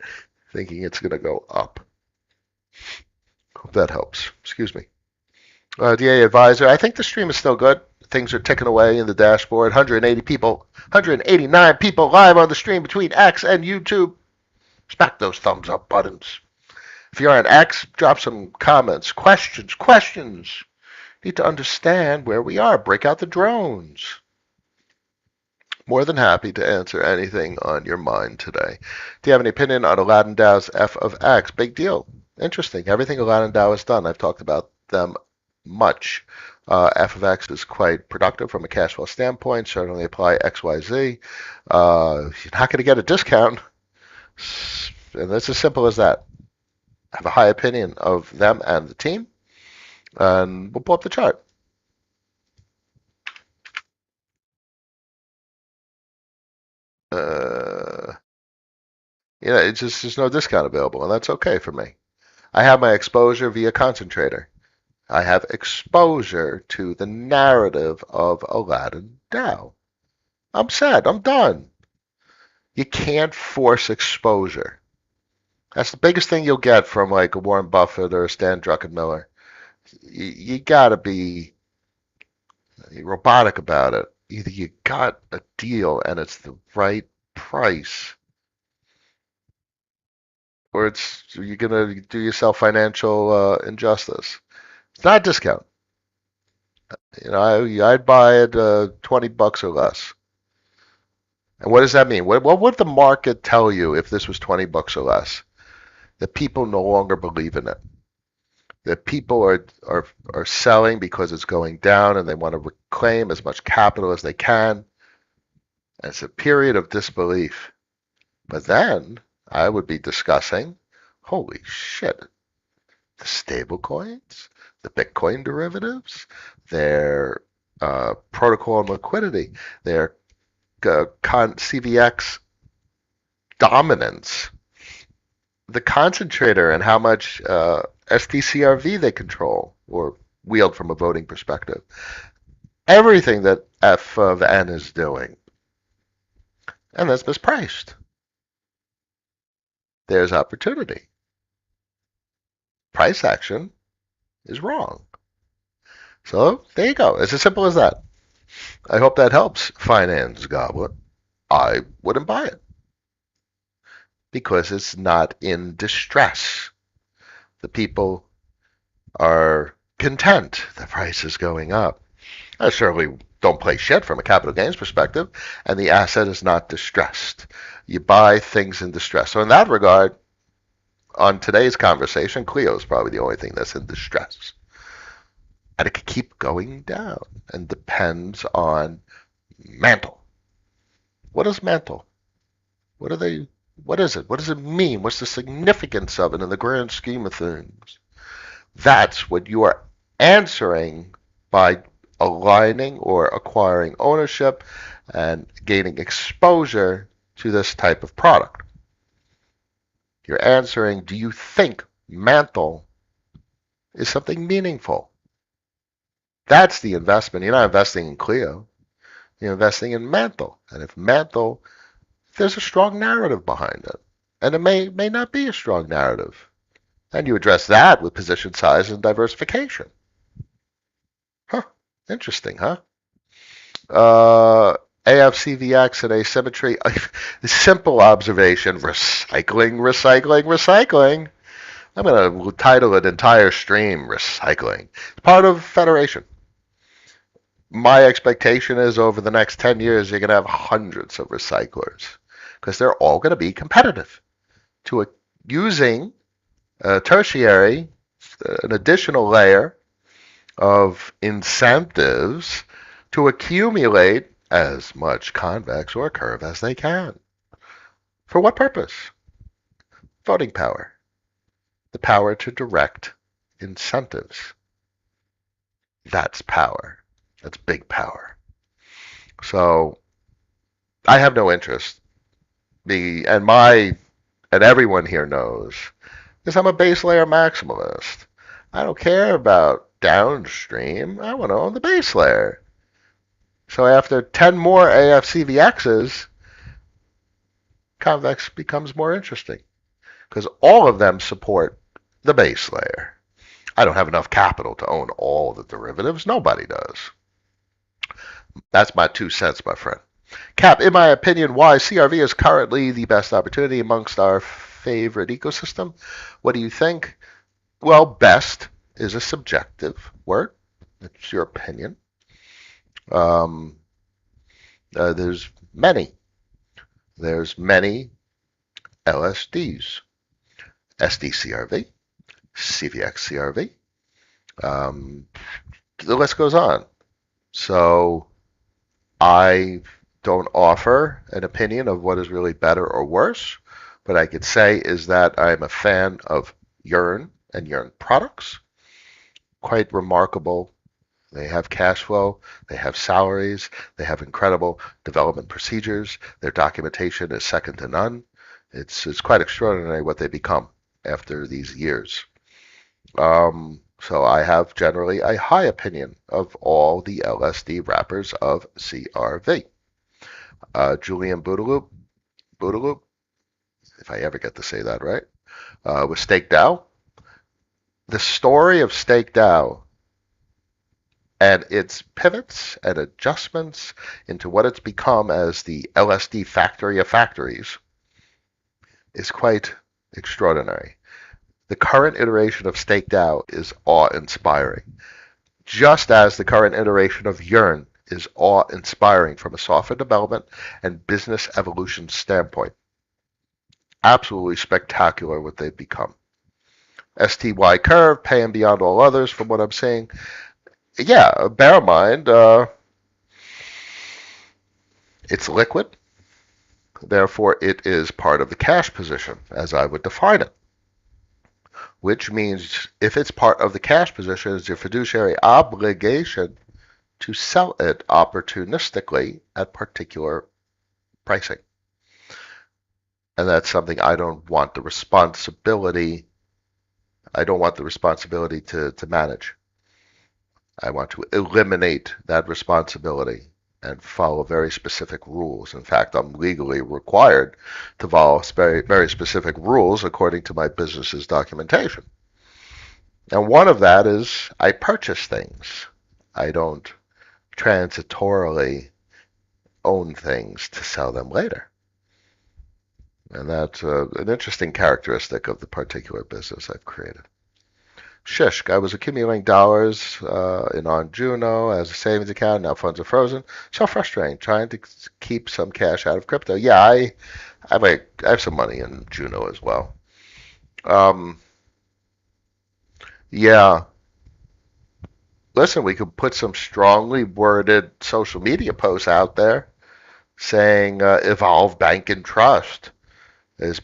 thinking it's going to go up. Hope that helps. Excuse me. DA Advisor, I think the stream is still good. Things are ticking away in the dashboard. 180 people, 189 people live on the stream between X and YouTube. Smack those thumbs up buttons. If you're on X, drop some comments, questions. Need to understand where we are. Break out the drones. More than happy to answer anything on your mind today. Do you have any opinion on Aladdin Dow's F of X? Big deal. Interesting. Everything Aladdin Dow has done, I've talked about them much. F of X is quite productive from a cash flow standpoint. Certainly apply XYZ. You're not going to get a discount. And it's as simple as that. I have a high opinion of them and the team. And we'll pull up the chart. It's just there's no discount available, and that's okay for me. I have my exposure via concentrator. I have exposure to the narrative of Aladdin Dow. I'm set. I'm done. You can't force exposure. That's the biggest thing you'll get from like a Warren Buffett or a Stan Druckenmiller. You got to be robotic about it. Either you got a deal and it's the right price, or you're gonna do yourself financial injustice. It's not a discount. I'd buy it $20 or less. And what does that mean? What would the market tell you if this was $20 or less? That people no longer believe in it. That people are selling because it's going down and they want to reclaim as much capital as they can. It's a period of disbelief. But then I would be discussing, holy shit, the stable coins, the Bitcoin derivatives, their protocol and liquidity, their CVX dominance, the concentrator and how much SDCRV they control or wield from a voting perspective. Everything that F of N is doing. And that's mispriced. There's opportunity. Price action is wrong. So there you go. It's as simple as that. I hope that helps, Finance Goblin. I wouldn't buy it because it's not in distress. The people are content. The price is going up. I certainly don't play shit from a capital gains perspective, and the asset is not distressed. You buy things in distress. So in that regard, on today's conversation, Clio is probably the only thing that's in distress. And it could keep going down and depends on mantle. What is mantle? What is it? What does it mean? What's the significance of it in the grand scheme of things? That's what you are answering by aligning or acquiring ownership and gaining exposure to this type of product. You're answering, do you think mantle is something meaningful? That's the investment. You're not investing in Clio. You're investing in mantle. And if mantle, there's a strong narrative behind it. And it may not be a strong narrative. And you address that with position size and diversification. Huh. Interesting, huh? AFCVX and asymmetry. The simple observation, recycling. I'm going to title an entire stream, recycling. It's part of Federation. My expectation is over the next 10 years, you're going to have hundreds of recyclers because they're all going to be competitive to using tertiary, an additional layer of incentives to accumulate as much convex or curve as they can. For what purpose? Voting power. The power to direct incentives. That's power. That's big power. So I have no interest. And everyone here knows, because I'm a base layer maximalist. I don't care about downstream. I want to own the base layer. So after 10 more AFCVXs, Convex becomes more interesting because all of them support the base layer. I don't have enough capital to own all the derivatives. Nobody does. That's my 2 cents, my friend. Cap, in my opinion, why CRV is currently the best opportunity amongst our favorite ecosystem. What do you think? Well, best is a subjective word. It's your opinion. There's many. There's many LSDs. SDCRV, CVXCRV. The list goes on. So I don't offer an opinion of what is really better or worse. What I could say is that I'm a fan of Yearn and Yearn products. Quite remarkable. They have cash flow, they have salaries, they have incredible development procedures. Their documentation is second to none. It's quite extraordinary what they become after these years. So I have generally a high opinion of all the LSD wrappers of CRV. Julian Boudaloop, if I ever get to say that right, with Stake DAO. The story of Stake DAO and its pivots and adjustments into what it's become as the LSD factory of factories is quite extraordinary. The current iteration of Stake DAO is awe-inspiring, just as the current iteration of Yearn is awe-inspiring from a software development and business evolution standpoint. Absolutely spectacular what they've become. STY curve, paying beyond all others from what I'm seeing. Yeah, bear in mind, It's liquid, therefore it is part of the cash position, as I would define it. Which means if it's part of the cash position, it's your fiduciary obligation to sell it opportunistically at particular pricing. And that's something I don't want the responsibility to manage. I want to eliminate that responsibility and follow very specific rules. In fact, I'm legally required to follow very, very specific rules according to my business's documentation. And one of that is I purchase things. I don't transitorily own things to sell them later. And that's an interesting characteristic of the particular business I've created. Shishk, I was accumulating dollars on Juno as a savings account. Now funds are frozen. So frustrating. Trying to keep some cash out of crypto. Yeah, I have some money in Juno as well. Yeah. Listen, we could put some strongly worded social media posts out there saying Evolve Bank and Trust is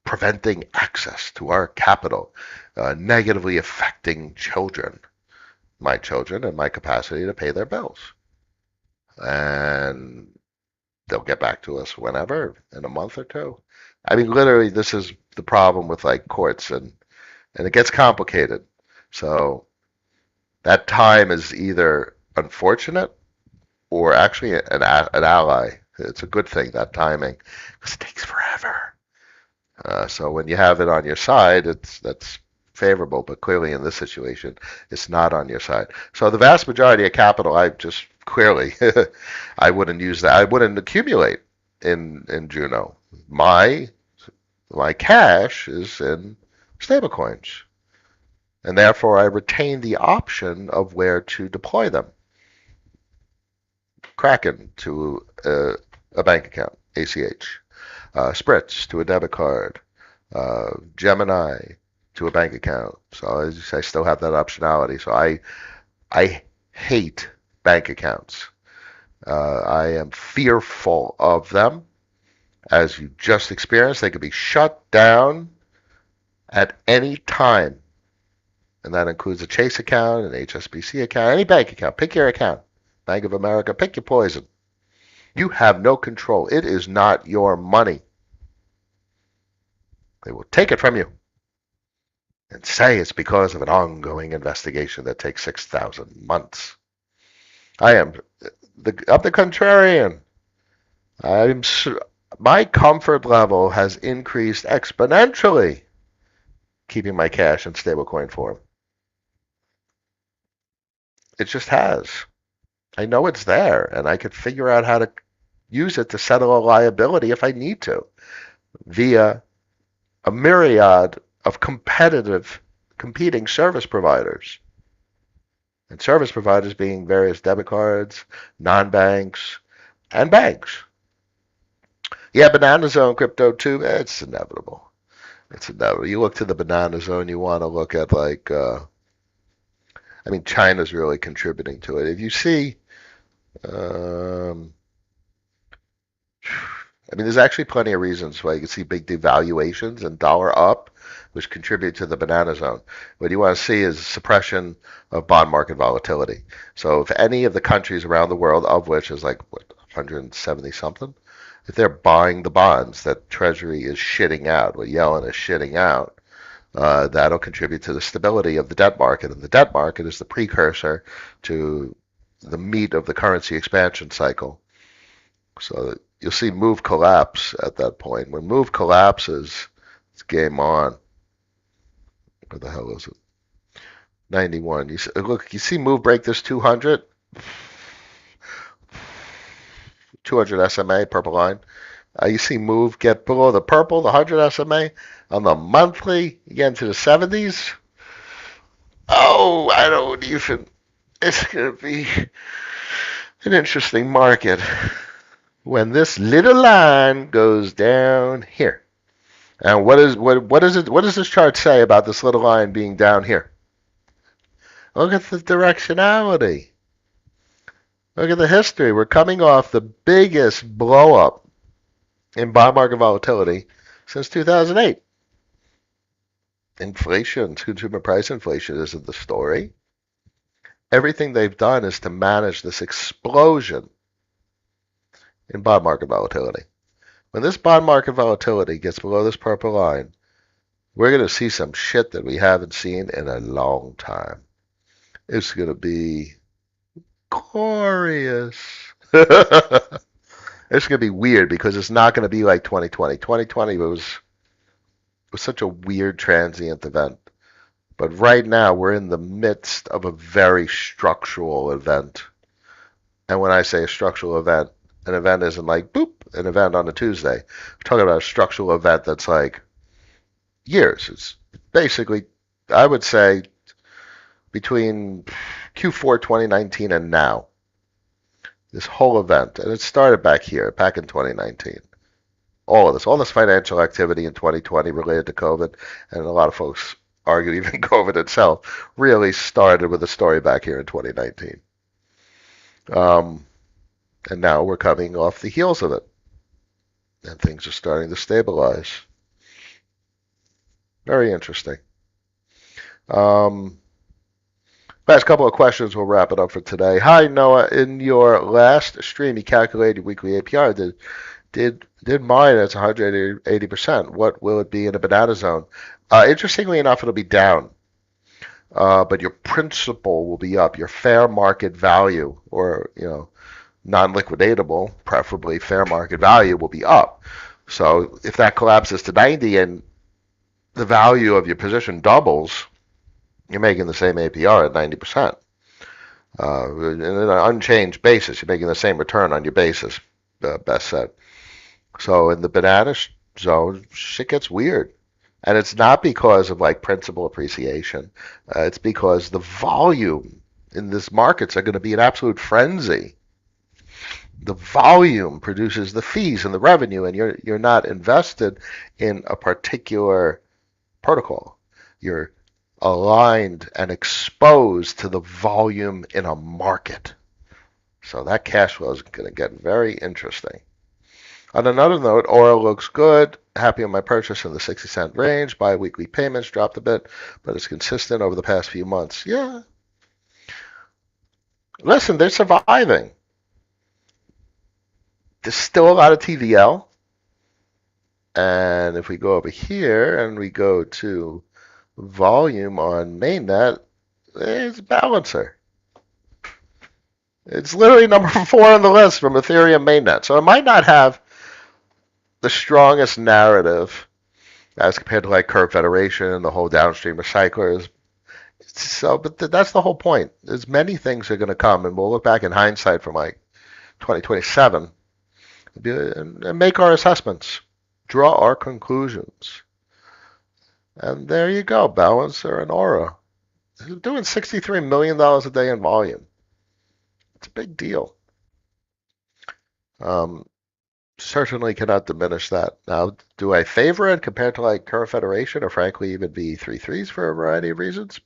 preventing access to our capital, negatively affecting my children, and my capacity to pay their bills. And they'll get back to us whenever, in a month or two. I mean, literally, this is the problem with like courts, and it gets complicated. So that time is either unfortunate or actually an ally. It's a good thing, that timing, because it takes forever. So when you have it on your side, that's favorable, but clearly in this situation, it's not on your side. So the vast majority of capital, I just clearly, I wouldn't use that. I wouldn't accumulate in Juno. My cash is in stablecoins, and therefore I retain the option of where to deploy them. Kraken to a bank account, ACH. Spritz to a debit card, Gemini to a bank account. So I still have that optionality. So I hate bank accounts. I am fearful of them. As you just experienced, they could be shut down at any time. And that includes a Chase account, an HSBC account, any bank account. Pick your account. Bank of America, pick your poison. You have no control. It is not your money. They will take it from you and say it's because of an ongoing investigation that takes 6,000 months. I'm the contrarian. My comfort level has increased exponentially keeping my cash in stablecoin form. It just has. I know it's there, and I could figure out how to use it to settle a liability if I need to via a myriad of competing service providers. And service providers being various debit cards, non-banks, and banks. Yeah, Banana Zone crypto too, it's inevitable. It's inevitable. You look to the Banana Zone, you want to look at like, China's really contributing to it. If you see, there's actually plenty of reasons why you can see big devaluations and dollar up, which contribute to the banana zone. What you want to see is suppression of bond market volatility. So if any of the countries around the world, of which is like, 170 something, if they're buying the bonds that Treasury is shitting out, what Yellen is shitting out, that'll contribute to the stability of the debt market. And the debt market is the precursor to the meat of the currency expansion cycle. So you'll see move collapse at that point. When move collapses, it's game on. Where the hell is it? 91. You see move break this 200? 200 SMA, purple line. You see move get below the purple, the 100 SMA. On the monthly, you get into the 70s. Oh, I don't even. It's going to be an interesting market when this little line goes down here. And what does this chart say about this little line being down here? Look at the directionality. Look at the history. We're coming off the biggest blow up in bond market volatility since 2008. Inflation, consumer price inflation isn't the story. Everything they've done is to manage this explosion in bond market volatility. When this bond market volatility gets below this purple line, we're going to see some shit that we haven't seen in a long time. It's going to be glorious. It's going to be weird because it's not going to be like 2020. 2020 was such a weird transient event. But right now, we're in the midst of a very structural event. And when I say a structural event, an event isn't like, boop, an event on a Tuesday. We're talking about a structural event that's like years. It's basically, I would say, between Q4 2019 and now, this whole event. And it started back here, back in 2019. All this financial activity in 2020 related to COVID, and a lot of folks argue even COVID itself really started with a story back here in 2019. And now we're coming off the heels of it, and things are starting to stabilize. Very interesting. Last couple of questions, we'll wrap it up for today. Hi, Noah. In your last stream, you calculated weekly APR. Did mine as 180%. What will it be in a banana zone? Interestingly enough, it'll be down. But your principal will be up. Your fair market value, or non-liquidatable, preferably fair market value, will be up. So if that collapses to 90 and the value of your position doubles, you're making the same APR at 90%. In an unchanged basis, you're making the same return on your basis, best said. So in the banana zone, shit gets weird. And it's not because of like principal appreciation. It's because the volume in this markets are going to be an absolute frenzy. The volume produces the fees and the revenue, and you're not invested in a particular protocol. You're aligned and exposed to the volume in a market. So that cash flow is going to get very interesting. On another note, Aura looks good. Happy with my purchase in the 60-cent range. Bi-weekly payments dropped a bit, but it's consistent over the past few months. Yeah. Listen, they're surviving. There's still a lot of TVL. And if we go over here and we go to volume on mainnet, there's Balancer. It's literally number 4 on the list from Ethereum mainnet. So it might not have the strongest narrative as compared to like Curve Federation and the whole downstream recyclers. So, but that's the whole point. There's many things are going to come, and we'll look back in hindsight from like 2027 and make our assessments, draw our conclusions. And there you go, Balancer and Aura. They're doing $63 million a day in volume. It's a big deal. Certainly cannot diminish that. Now, do I favor it compared to like Curve Federation or frankly even V33s for a variety of reasons?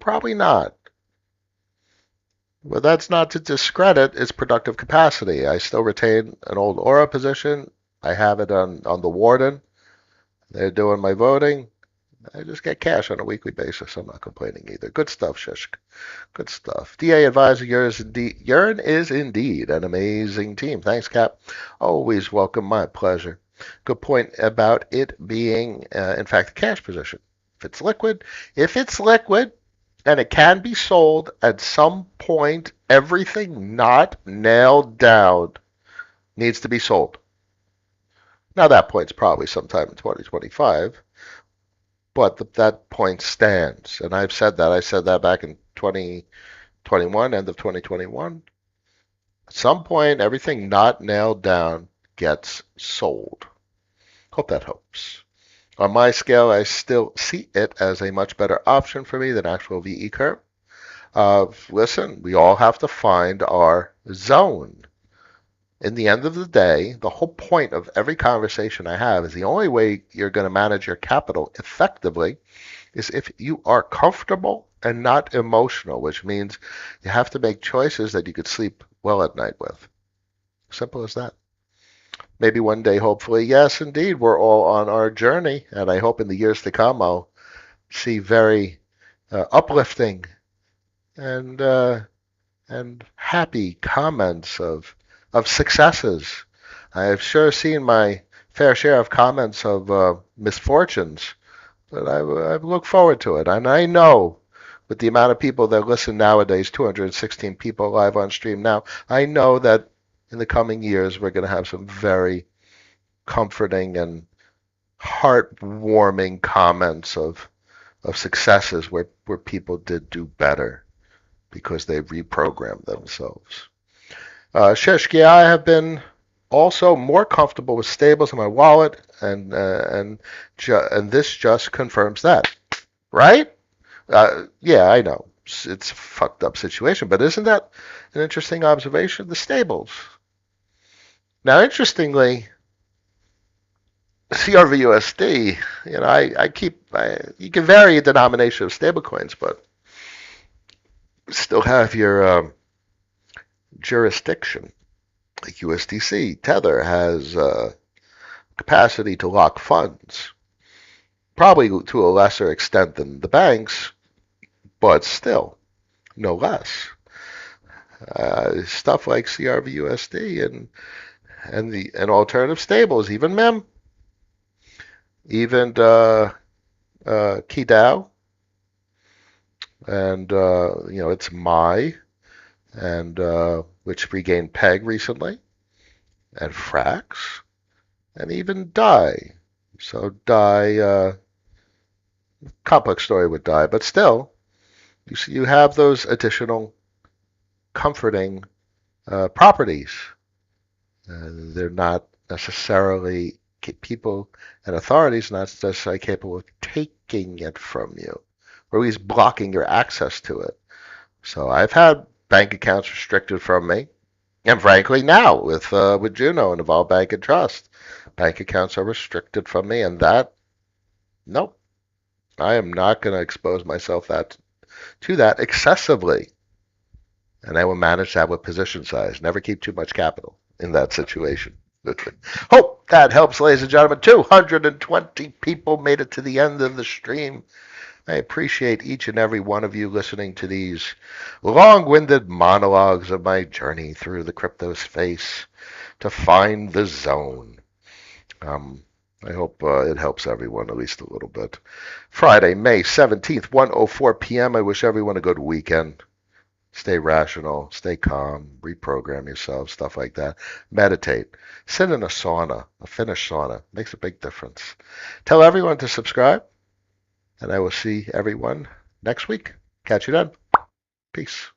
Probably not. But that's not to discredit its productive capacity. I still retain an old Aura position. I have it on the Warden. They're doing my voting. I just get cash on a weekly basis. I'm not complaining either. Good stuff, Shishk. Good stuff. DA Advisor, Urine is indeed an amazing team. Thanks, Cap. Always welcome. My pleasure. Good point about it being, in fact, a cash position. If it's liquid and it can be sold at some point, everything not nailed down needs to be sold. Now, that point's probably sometime in 2025. But that point stands, and I've said that. I said that back in 2021, end of 2021. At some point, everything not nailed down gets sold. Hope that helps. On my scale, I still see it as a much better option for me than actual VE curve. Listen, we all have to find our zone. In the end of the day, the whole point of every conversation I have is the only way you're going to manage your capital effectively is if you are comfortable and not emotional, which means you have to make choices that you could sleep well at night with. Simple as that. Maybe one day, hopefully, yes, indeed, we're all on our journey, and I hope in the years to come I'll see very uplifting and happy comments of successes. I have sure seen my fair share of comments of misfortunes, but I look forward to it, and I know with the amount of people that listen nowadays, 216 people live on stream now, I know that in the coming years we're going to have some very comforting and heartwarming comments of successes where people did do better because they reprogrammed themselves. Shishki, I have been also more comfortable with stables in my wallet, and this just confirms that, right? Yeah, I know it's a fucked up situation, but isn't that an interesting observation? The stables. Now, interestingly, CRVUSD, you can vary a denomination of stablecoins, but still have your jurisdiction. Like USDC, Tether has capacity to lock funds, probably to a lesser extent than the banks, but still, no less. Stuff like CRVUSD and alternative stables, even MEM, even KeyDAO, and it's MAI, and which regained peg recently, and Frax, and even DAI. So DAI, complex story with DAI, but still, you have those additional comforting properties. They're not necessarily people and authorities not necessarily capable of taking it from you, or at least blocking your access to it. So I've had bank accounts restricted from me, and frankly, now with Juno and Evolve Bank and Trust, bank accounts are restricted from me, and nope, I am not going to expose myself to that excessively, and I will manage that with position size. Never keep too much capital in that situation. Hope that helps, ladies and gentlemen. 220 people made it to the end of the stream. I appreciate each and every one of you listening to these long-winded monologues of my journey through the crypto space to find the zone. I hope it helps everyone at least a little bit. Friday, May 17th, 1:04 p.m. I wish everyone a good weekend. Stay rational, stay calm, reprogram yourself, stuff like that. Meditate. Sit in a sauna, a Finnish sauna. Makes a big difference. Tell everyone to subscribe, and I will see everyone next week. Catch you then. Peace.